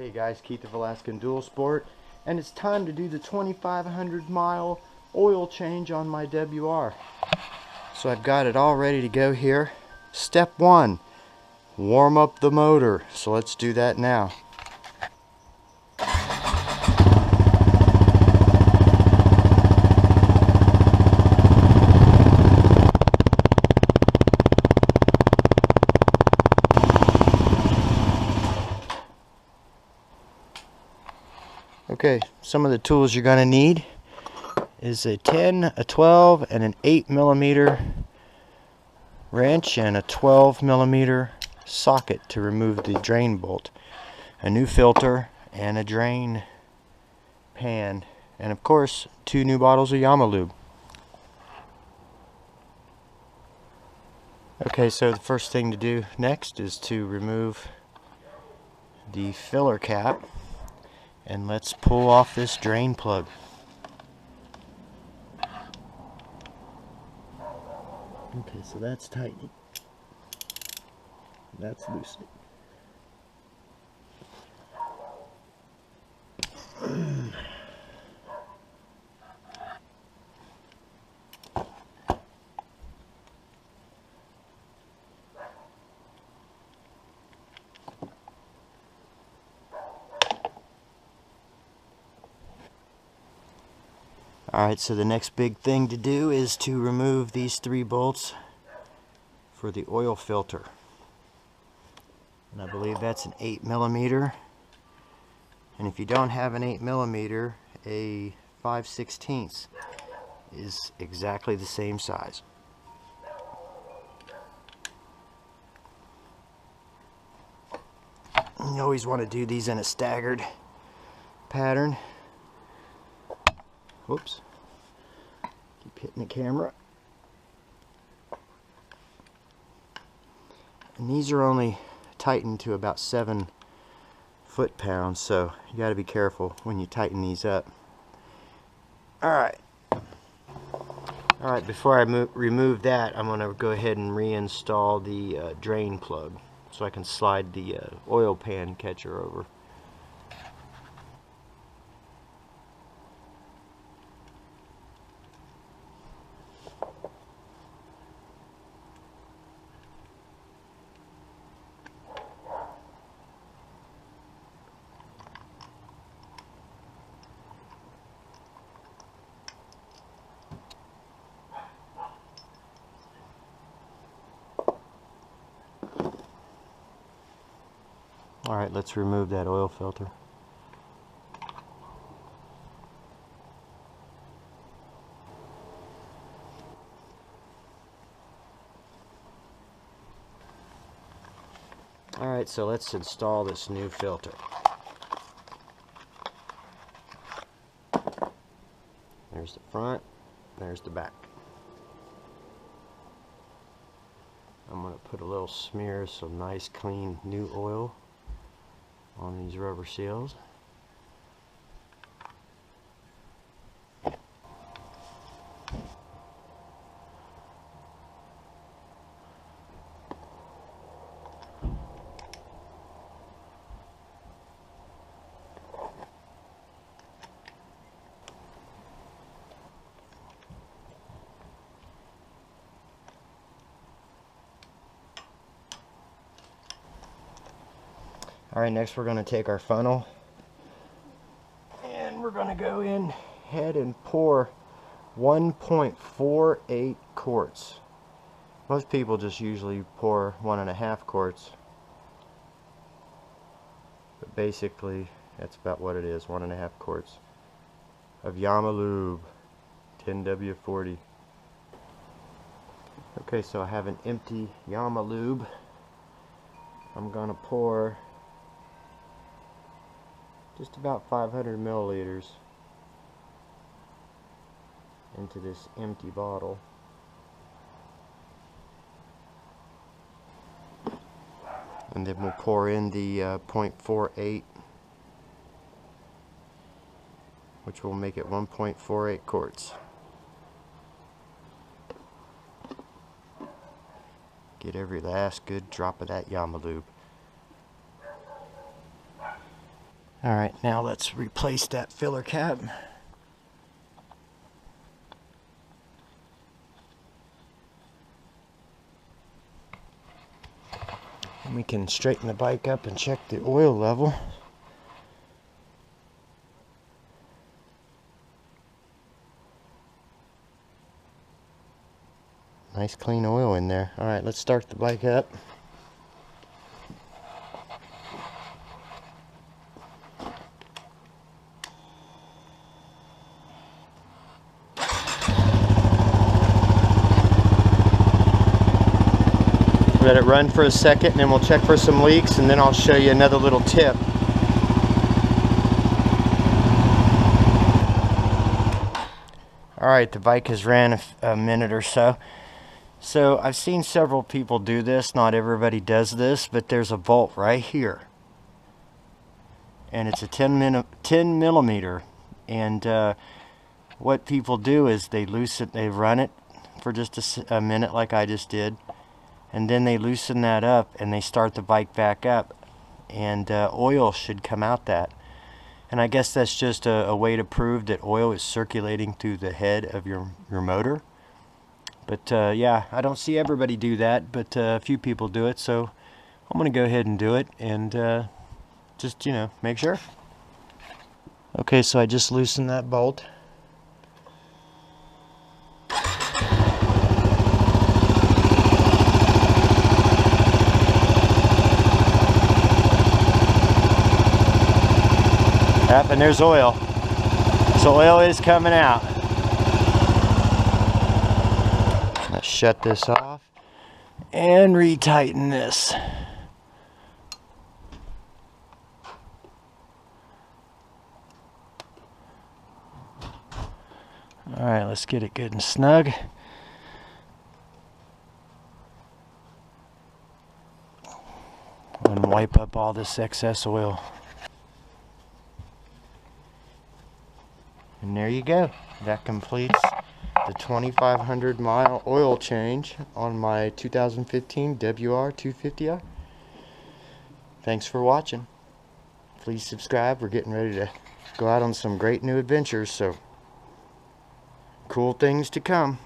Hey guys, Keith of Alaskan Dual Sport, and it's time to do the 2,500 mile oil change on my WR. So I've got it all ready to go here. Step 1, warm up the motor. So let's do that now. Okay, some of the tools you're going to need is a 10, a 12, and an 8mm wrench and a 12mm socket to remove the drain bolt, a new filter, and a drain pan, and of course 2 new bottles of Lube. Okay, so the first thing to do next is to remove the filler cap, and let's pull off this drain plug. Okay, so that's tightening. That's loosening. Alright, so the next big thing to do is to remove these 3 bolts for the oil filter. And I believe that's an 8mm. And if you don't have an 8mm, a 5/16 is exactly the same size. You always want to do these in a staggered pattern. Whoops. Keep hitting the camera. And these are only tightened to about 7 foot-pounds, so you got to be careful when you tighten these up. Alright, before I remove that, I'm going to go ahead and reinstall the drain plug so I can slide the oil pan catcher over. Alright, let's remove that oil filter. Alright, so let's install this new filter. There's the front, there's the back. I'm going to put a little smear of some nice clean new oil on these rubber seals. Alright, next we're going to take our funnel and we're going to go in ahead and pour 1.48 quarts. Most people just usually pour 1.5 quarts, but basically that's about what it is, 1.5 quarts of Lube 10W40. Okay, so I have an empty Lube. I'm going to pour just about 500 milliliters into this empty bottle. And then we'll pour in the 0.48, which will make it 1.48 quarts. Get every last good drop of that Lube. Alright, now let's replace that filler cap. And we can straighten the bike up and check the oil level. Nice clean oil in there. Alright, let's start the bike up. Let it run for a second, and then we'll check for some leaks, and then I'll show you another little tip. Alright, the bike has ran a minute or so. So I've seen several people do this. Not everybody does this, but there's a bolt right here. And it's a 10 millimeter. And what people do is they loosen, they run it for just a minute like I just did. And then they loosen that up and they start the bike back up, and oil should come out that. And I guess that's just a way to prove that oil is circulating through the head of your motor. But yeah, I don't see everybody do that, but a few people do it, so I'm gonna go ahead and do it and just, you know, make sure. Okay, so I just loosened that bolt. Yep, and there's oil. So oil is coming out. Let's shut this off and retighten this. Alright, let's get it good and snug. And wipe up all this excess oil. And there you go. That completes the 2,500 mile oil change on my 2015 WR250r. Thanks for watching. Please subscribe. We're getting ready to go out on some great new adventures, so cool things to come.